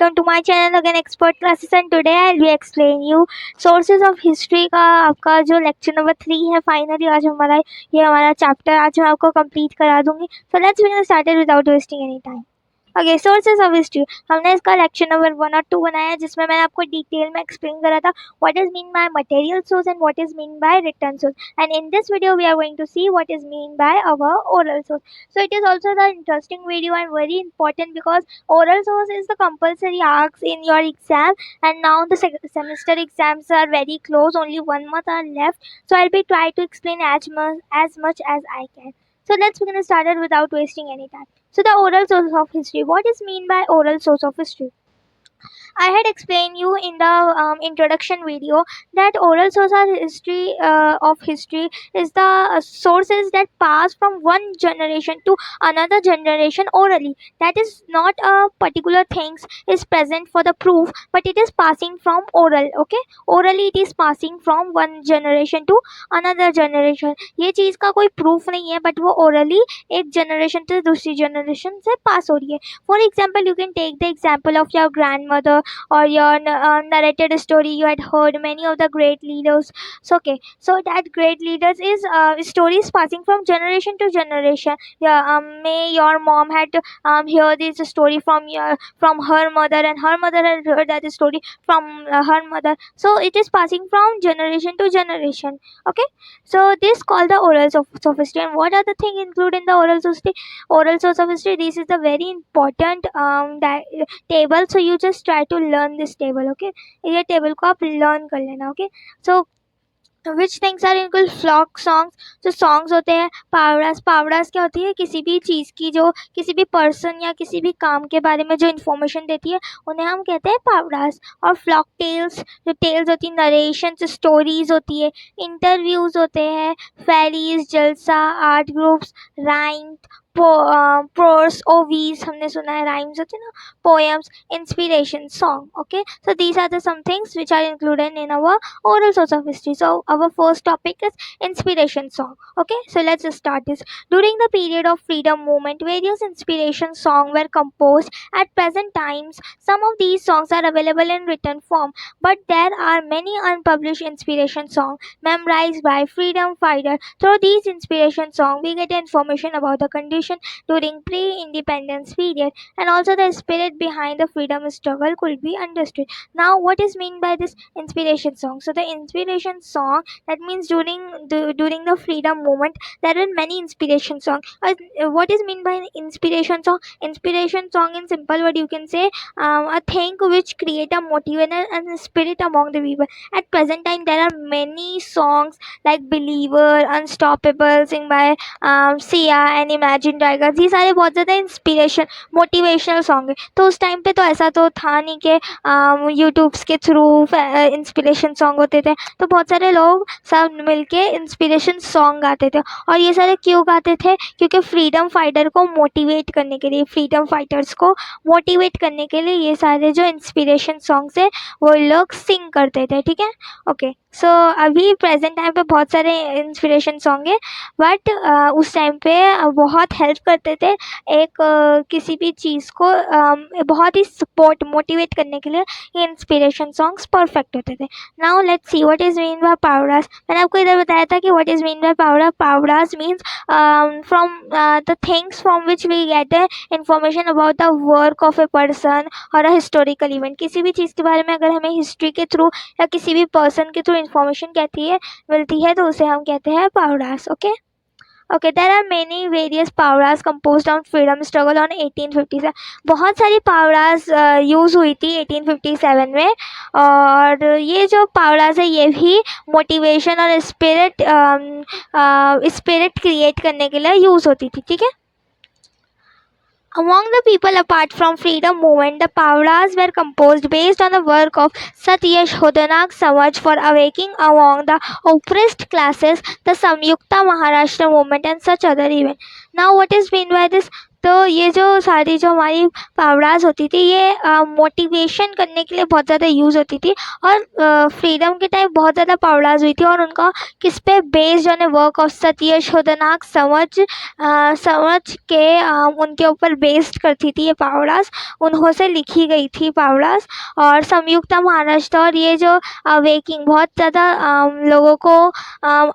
welcome to my channel again Expert Classes, and today I'll be explain you sources of history का आपका जो lecture number 3 है. Finally आज हमारा chapter आज मैं आपको कंप्लीट करा दूंगी. So let's begin started without wasting any time. Okay, sources of history. हमने इसका लेक्चर नंबर 1 और 2 बनाया है, जिसमें मैंने आपको डिटेल में एक्सप्लेन करा था what is mean by material source and what is mean by written source. And in this video we are going to see what is mean by our oral source. So it is also the interesting video and very important because oral source is the compulsory asks in your exam, and now the semester exams are very close, only 1 month are left, so I'll be trying to explain as much as I can. So let's begin started without wasting any time. So the oral source of history. What is mean by oral source of history? I had explained you in the introduction video that oral source of history is the sources that pass from one generation to another generation orally. That is not a particular things is present for the proof, but it is passing from oral. Okay, orally it is passing from one generation to another generation. ये चीज़ का कोई proof नहीं है, but वो orally एक generation से दूसरी generation से pass हो रही है. For example, you can take the example of your grandmother or your narrated story. You had heard many of the great leaders. So okay, so that great leaders is stories passing from generation to generation. Yeah, may your mom had heard this story from her mother, and her mother had heard that story from her mother. So it is passing from generation to generation. Okay, so this called the oral source of history. And what are the things included in the oral source of history? This is the very important table, so you just try to learn this table. Okay, ये table को आप learn कर लेना. Okay, so which things are include folk songs. जो songs होते हैं. पावड़ास क्या होती है? किसी भी चीज़ की जो किसी भी पर्सन या किसी भी काम के बारे में जो इन्फॉर्मेशन देती है उन्हें हम कहते हैं पावड़ास. और फ्लॉक टेल्स, जो टेल्स होती है, नरेशन, स्टोरीज होती है, इंटरव्यूज़ होते हैं, फेरीज, जलसा, आर्ट ग्रुप्स, राइम, प्रोर्स, ओवीज, हमने सुना है राइम्स होते हैं ना, poems, inspiration, song. Okay, so these are the some things which are included in our oral source of history. So our first topic is inspiration song. Okay, so let's just start this. During the period of freedom movement, various inspiration songs were composed. At present times, some of these songs are available in written form, but there are many unpublished inspiration songs memorized by freedom fighters. Through these inspiration songs, we get information about the condition during pre-independence period, and also the spirit behind the freedom struggle could be understood. Now, what is mean by this inspiration song? So the inspiration song, that means during the freedom movement there are many inspiration songs. What is mean by inspiration song? Inspiration song, in simple word you can say a thing which create a motivation and spirit among the people. At present time there are many songs like Believer, Unstoppable, sing by Sia and Imagine Dragons. ये सारे बहुत ज़्यादा inspiration motivational song है. तो उस time पे तो ऐसा तो था नहीं कि यूट्यूब्स के थ्रू इंस्पिरेशन सॉन्ग होते थे. तो बहुत सारे लोग सब मिलके इंस्पिरेशन सॉन्ग गाते थे. और ये सारे क्यों गाते थे? क्योंकि फ्रीडम फाइटर को मोटिवेट करने के लिए, फ्रीडम फाइटर्स को मोटिवेट करने के लिए ये सारे जो इंस्पिरेशन सॉन्ग्स है वो लोग सिंग करते थे. ठीक है, ओके. सो अभी प्रेजेंट टाइम पे बहुत सारे इंस्पिरेशन सॉन्ग है, बट उस टाइम पे बहुत हेल्प करते थे एक किसी भी चीज़ को बहुत ही सपोर्ट मोटिवेट करने के लिए ये इंस्पिरेशन सॉन्ग्स परफेक्ट होते थे. Now let's see what is mean by powadas. मैंने आपको इधर बताया था कि what is mean by powadas means from the things from which we get information about the work of a person और अ हिस्टोरिकल इवेंट. किसी भी चीज़ के बारे में अगर हमें हिस्ट्री के थ्रू या किसी भी पर्सन के थ्रू इंफॉर्मेशन मिलती है तो उसे हम कहते हैं powadas. Okay, okay. There are many various powadas composed on freedom struggle on 1857. बहुत सारी पावड़ास यूज़ हुई थी 1857 में. और ये जो पावड़ास है ये भी मोटिवेशन और स्पिरिट क्रिएट करने के लिए यूज़ होती थी. ठीक है. Among the people apart from freedom movement, the Pavlas were composed based on the work of Satya Shodhanak Samaj for awakening among the oppressed classes, the Samyukta Maharashtra movement and such other events. Now what is meant by this? तो ये जो सारी जो हमारी पावड़ास होती थी ये motivation करने के लिए बहुत ज़्यादा यूज़ होती थी। और फ्रीडम के टाइम बहुत ज़्यादा पावड़ास हुई थी, और उनका किस पे based on A work of सत्य शोधनाक समझ के उनके ऊपर बेस्ड करती थी ये पावड़ास, उन्हों से लिखी गई थी पावड़ास। और संयुक्त महाराष्ट्र और ये जो अवेकिंग बहुत ज़्यादा लोगों को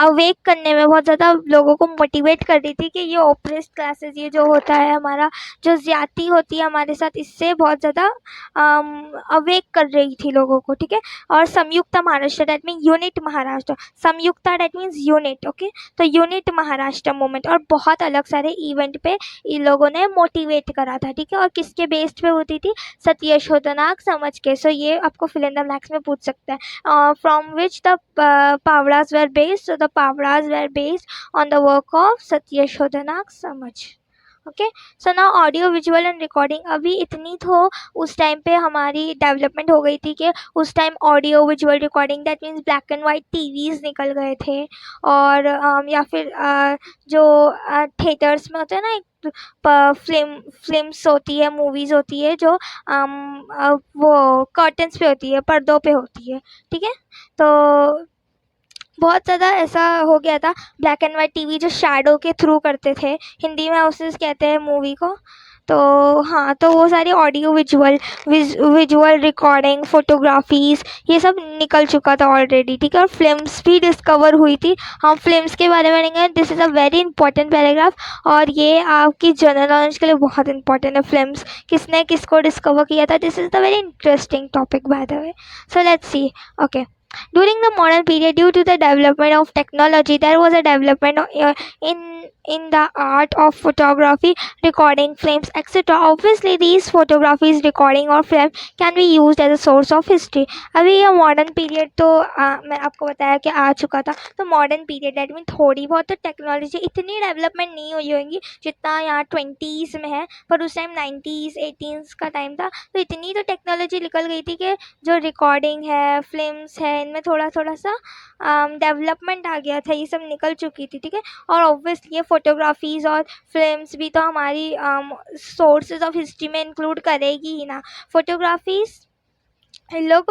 अवेक करने में बहुत ज़्यादा लोगों को मोटिवेट कर रही थी कि ये ओप्रेस्ड क्लासेस, ये जो होता है हमारा जो ज़्यादती होती है हमारे साथ, इससे बहुत ज़्यादा अवेक कर रही थी लोगों को, ठीक है। और Samyukta Maharashtra that mean unit Maharashtra, Samyukta that means unit, okay. तो यूनिट महाराष्ट्र मूवमेंट और बहुत अलग सारे इवेंट पे इन लोगों ने मोटिवेट करा था, ठीक है। और किसके बेस्ड पे होती थी? सत्य शोधनाक समझ के। सो ये आपको फिल इन द ब्लैंक्स में पूछ सकता है। From which the powadas were based, so the pavadas were based on the work of सत्य शोधनाक समझ, okay. So now audio visual and recording, अभी इतनी तो उस टाइम पे हमारी डेवलपमेंट हो गई थी कि उस time audio visual recording that means black and white TVs निकल गए थे। और या फिर जो थिएटर्स में होते हैं ना, एक फिल्म्स होती है, मूवीज़ होती है जो वो कर्टन्स पे होती है, पर्दों पे होती है, ठीक है। तो बहुत ज़्यादा ऐसा हो गया था, ब्लैक एंड वाइट टीवी जो शैडो के थ्रू करते थे, हिंदी में उसे कहते हैं मूवी को। तो हाँ, तो वो सारी ऑडियो विजुअल रिकॉर्डिंग, फोटोग्राफीज़, ये सब निकल चुका था ऑलरेडी, ठीक है। और फिल्म्स भी डिस्कवर हुई थी। हम फिल्म्स के बारे में पढ़ेंगे, this is a very important paragraph, और ये आपकी जनरल नॉलेज के लिए बहुत इंपॉर्टेंट है। फिल्म्स किसने किसको डिस्कवर किया था, this is the very interesting topic by the way. So let's see, okay. During the modern period, due to the development of technology, there was a development in the art of photography, recording, films, etc. Obviously, these photographies, recording और film can be used as a source of history. अभी ये modern period तो मैं आपको बताया कि आ चुका था। तो modern period that mean थोड़ी बहुत तो टेक्नोलॉजी इतनी डेवलपमेंट नहीं हुई होगी जितना यहाँ 20s में है, पर उस टाइम 90s 18s का टाइम था, तो इतनी तो टेक्नोलॉजी निकल गई थी कि जो रिकॉर्डिंग है, फिल्म्स है, इनमें थोड़ा थोड़ा सा डेवलपमेंट आ गया था, ये सब निकल चुकी थी, ठीक है। और ऑब्वियसली ये फोटोग्राफीज़ और फिल्म्स भी तो हमारी सोर्सेज ऑफ हिस्ट्री में इंक्लूड करेगी ही ना। फोटोग्राफीज़ लोग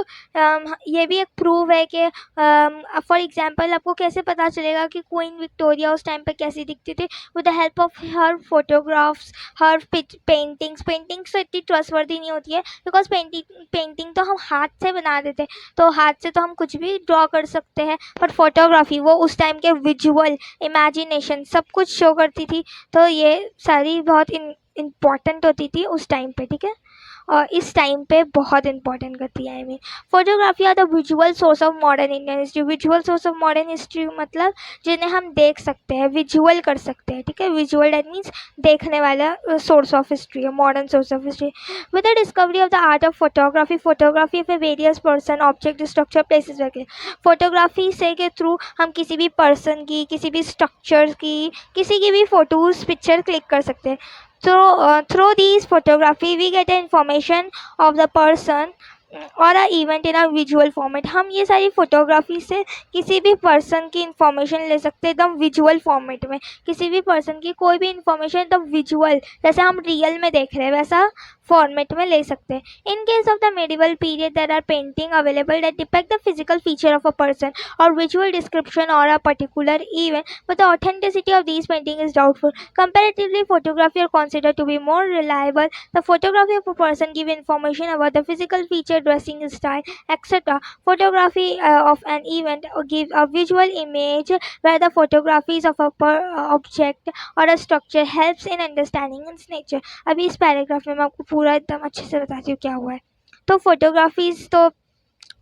ये भी एक प्रूव है कि फॉर एग्जांपल आपको कैसे पता चलेगा कि क्वीन विक्टोरिया उस टाइम पे कैसी दिखती थी? With the help of her photographs, her paintings तो इतनी ट्रस्टवर्दी नहीं होती है, बिकॉज पेंटिंग तो हम हाथ से बना देते, तो हाथ से तो हम कुछ भी ड्रॉ कर सकते हैं, पर फोटोग्राफी वो उस टाइम के विजुअल इमेजिनेशन सब कुछ शो करती थी। तो ये सारी बहुत इम्पॉर्टेंट होती थी उस टाइम पे, ठीक है। और इस टाइम पे बहुत इंपॉर्टेंट करती है। I mean photography are the visual source of modern Indian history. Visual source of modern history मतलब जिन्हें हम देख सकते हैं, विजुअल कर सकते हैं, ठीक है। विजुअल दैट मीन्स देखने वाला सोर्स ऑफ हिस्ट्री है, modern source of history. With the discovery of the art of photography of A various person, object, structure, places वगैरह। फोटोग्राफी से के थ्रू हम किसी भी पर्सन की, किसी भी स्ट्रक्चर की, किसी की भी फोटोज़ पिक्चर क्लिक कर सकते हैं। So through these photography we get information of the person और अ event in a visual format. हम ये सारी फोटोग्राफी से किसी भी पर्सन की इंफॉर्मेशन ले सकते हैं एकदम विजुअल फॉर्मेट में। किसी भी पर्सन की कोई भी इंफॉर्मेशन एकदम विजुअल, जैसे हम रियल में देख रहे हैं वैसा फॉर्मेट में ले सकते हैं। In case of the medieval period there are painting available that depict the physical feature of a person और विजुअल डिस्क्रिप्शन और a particular event, but the authenticity of these painting is doubtful. Comparatively, photography are considered to be more reliable. The photography of a person give information about the physical feature, dressing style, etc. Photography of an event give a visual image, where the photographies of a object or a structure helps in understanding its nature. अभी इस paragraph में मैं आपको पूरा एकदम अच्छे से बताती हूँ क्या हुआ है। तो फोटोग्राफीज तो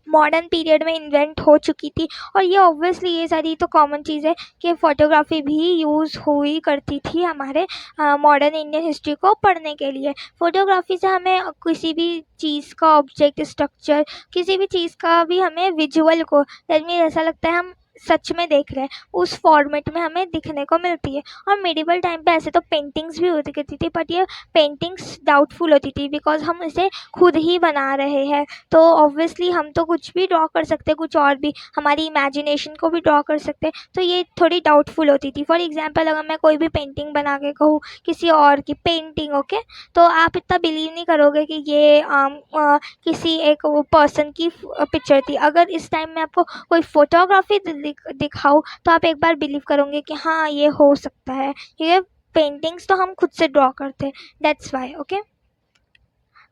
मॉडर्न पीरियड में इन्वेंट हो चुकी थी, और ये ऑब्वियसली ये सारी तो कॉमन चीज़ है कि फ़ोटोग्राफी भी यूज़ हुई करती थी हमारे मॉडर्न इंडियन हिस्ट्री को पढ़ने के लिए। फ़ोटोग्राफी से हमें किसी भी चीज़ का ऑब्जेक्ट, स्ट्रक्चर, किसी भी चीज़ का भी हमें विजुअल को दैट मीन्स ऐसा लगता है हम सच में देख रहे हैं उस फॉर्मेट में हमें दिखने को मिलती है। और मिडिवल टाइम पे ऐसे तो पेंटिंग्स भी होती करती थी, बट ये पेंटिंग्स डाउटफुल होती थी बिकॉज हम इसे खुद ही बना रहे हैं। तो ऑब्वियसली हम तो कुछ भी ड्रॉ कर सकते हैं, कुछ और भी हमारी इमेजिनेशन को भी ड्रॉ कर सकते हैं, तो ये थोड़ी डाउटफुल होती थी। फॉर एग्जांपल अगर मैं कोई भी पेंटिंग बना के कहूँ किसी और की पेंटिंग, ओके, तो आप इतना बिलीव नहीं करोगे कि ये किसी एक पर्सन की पिक्चर थी। अगर इस टाइम में आपको कोई फोटोग्राफी दिखाऊँ तो आप एक बार बिलीव करोगे कि हाँ ये हो सकता है, ये पेंटिंग्स तो हम खुद से ड्रॉ करते हैं, that's why. Okay,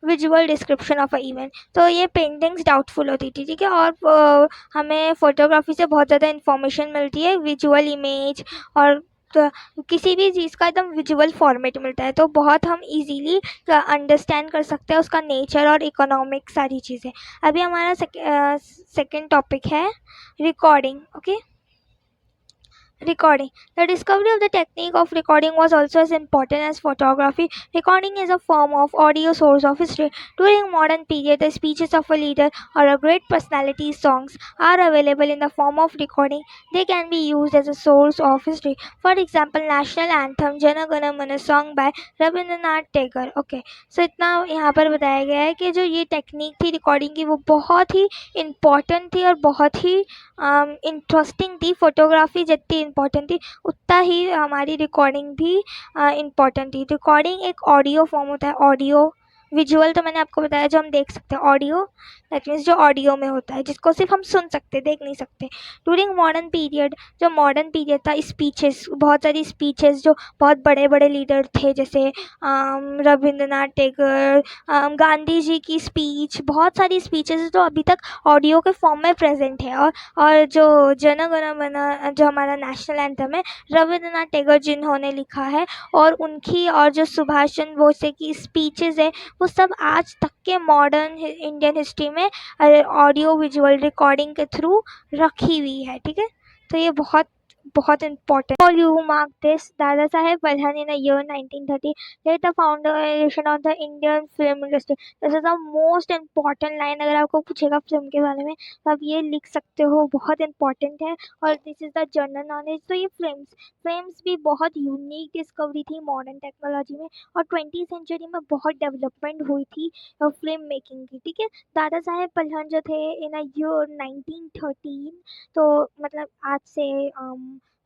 visual description of a event, तो ये पेंटिंग्स डाउटफुल होती थी, ठीक है। और हमें फोटोग्राफी से बहुत ज़्यादा इन्फॉर्मेशन मिलती है, विजुअल इमेज, और तो किसी भी चीज़ का एकदम विजुअल फॉर्मेट मिलता है, तो बहुत हम इजीली अंडरस्टैंड कर सकते हैं उसका नेचर और इकोनॉमिक सारी चीज़ें। अभी हमारा सेकेंड टॉपिक है recording. Okay, recording. The discovery of the technique of recording was also as important as photography. Recording is a form of audio source of history. During modern period, the speeches of a leader or a great personality's songs are available in the form of recording. They can be used as a source of history. For example, national anthem Jana Gana Mana song by Rabindranath Tagore. Okay, so इतना यहाँ पर बताया गया है कि जो ये technique थी रिकॉर्डिंग की वो बहुत ही इम्पॉर्टेंट थी और बहुत ही इंटरेस्टिंग थी। फोटोग्राफी जितनी इम्पॉर्टेंट थी उतना ही हमारी रिकॉर्डिंग भी इम्पॉर्टेंट थी। रिकॉर्डिंग एक ऑडियो फॉर्म होता है, ऑडियो विजुअल तो मैंने आपको बताया जो हम देख सकते हैं, ऑडियो दैट मीन्स जो ऑडियो में होता है जिसको सिर्फ हम सुन सकते, देख नहीं सकते। ड्यूरिंग मॉडर्न पीरियड, जो मॉडर्न पीरियड था, स्पीचेस, बहुत सारी स्पीचेस जो बहुत बड़े बड़े लीडर थे जैसे रविंद्रनाथ टैगोर, गांधी जी की स्पीच, बहुत सारी स्पीचेस जो अभी तक ऑडियो के फॉर्म में प्रेजेंट है। और जो जन गण मन जो हमारा नेशनल एंथम है, रविंद्रनाथ टैगोर जिन्होंने लिखा है, और उनकी और जो सुभाष चंद्र बोस की स्पीचेस है वो सब आज तक के मॉडर्न इंडियन हिस्ट्री में ऑडियो विजुअल रिकॉर्डिंग के थ्रू रखी हुई है, ठीक है। तो ये बहुत बहुत important. For you who mark this, Dada Saheb Pradhan in the year 1930 laid the foundation of the Indian film industry. This is the most important line. अगर आपको पूछेगा फिल्म के बारे में तो आप ये लिख सकते हो, बहुत important है। और this is the general knowledge. तो ये फिल्म्स भी बहुत यूनिक डिस्कवरी थी मॉडर्न टेक्नोलॉजी में, और 20वीं सेंचुरी में बहुत डेवलपमेंट हुई थी फिल्म मेकिंग की, ठीक है। दादा साहेब पलहन जो थे इन अ ईयर 1913, तो मतलब आज से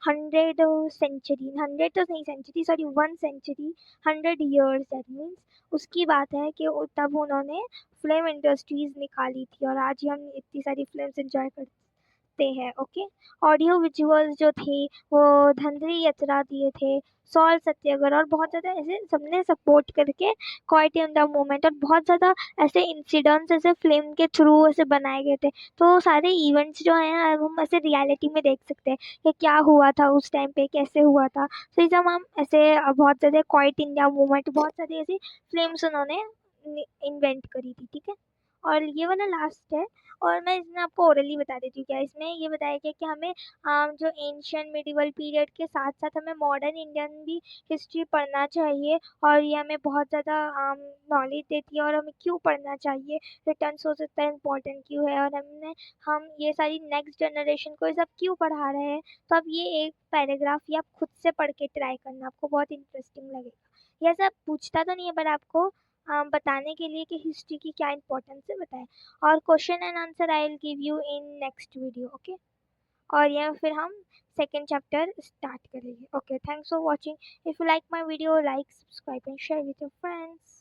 100 तो नहीं century, sorry 1 century, 100 years that means, उसकी बात है कि तब उन्होंने फिल्म इंडस्ट्रीज निकाली थी और आज हम इतनी सारी फिल्म्स एंजॉय करते हैं। ओके, ऑडियो विजुअल्स जो थे वो धंधरी यात्रा दिए थे, सॉल सत्याग्रह, और बहुत ज़्यादा ऐसे सबने सपोर्ट करके क्वाइट इन द मूवमेंट, और बहुत ज़्यादा ऐसे इंसिडेंट्स ऐसे फिल्म के थ्रू ऐसे बनाए गए थे। तो सारे इवेंट्स जो हैं अब हम ऐसे रियलिटी में देख सकते हैं कि क्या हुआ था उस टाइम पे, कैसे हुआ था। तो जब हम ऐसे बहुत ज़्यादा क्वाइट इंडिया मूवमेंट, बहुत सारी ऐसी फिल्म्स उन्होंने इन्वेंट करी थी, ठीक है। और ये वाला लास्ट है, और मैं इसमें आपको ओरली बता देती हूँ क्या इसमें ये बताया गया कि हमें जो एंशियंट मिडिवल पीरियड के साथ साथ हमें मॉडर्न इंडियन भी हिस्ट्री पढ़ना चाहिए, और ये हमें बहुत ज़्यादा नॉलेज देती है, और हमें क्यों पढ़ना चाहिए, रिटर्न सोर्स इतना इम्पोर्टेंट क्यों है, और हम ये सारी नेक्स्ट जनरेशन को ये सब क्यों पढ़ा रहे हैं। तो अब ये एक पैराग्राफ ही आप खुद से पढ़ के ट्राई करना, आपको बहुत इंटरेस्टिंग लगेगा। यह सब पूछता तो नहीं है, पर आपको बताने के लिए कि हिस्ट्री की क्या इंपॉर्टेंस है बताएं। और question and answer I will give you in next video, okay. और यह फिर हम सेकेंड चैप्टर स्टार्ट करेंगे। Okay, thanks for watching. If you like my video, like, subscribe and share with your friends.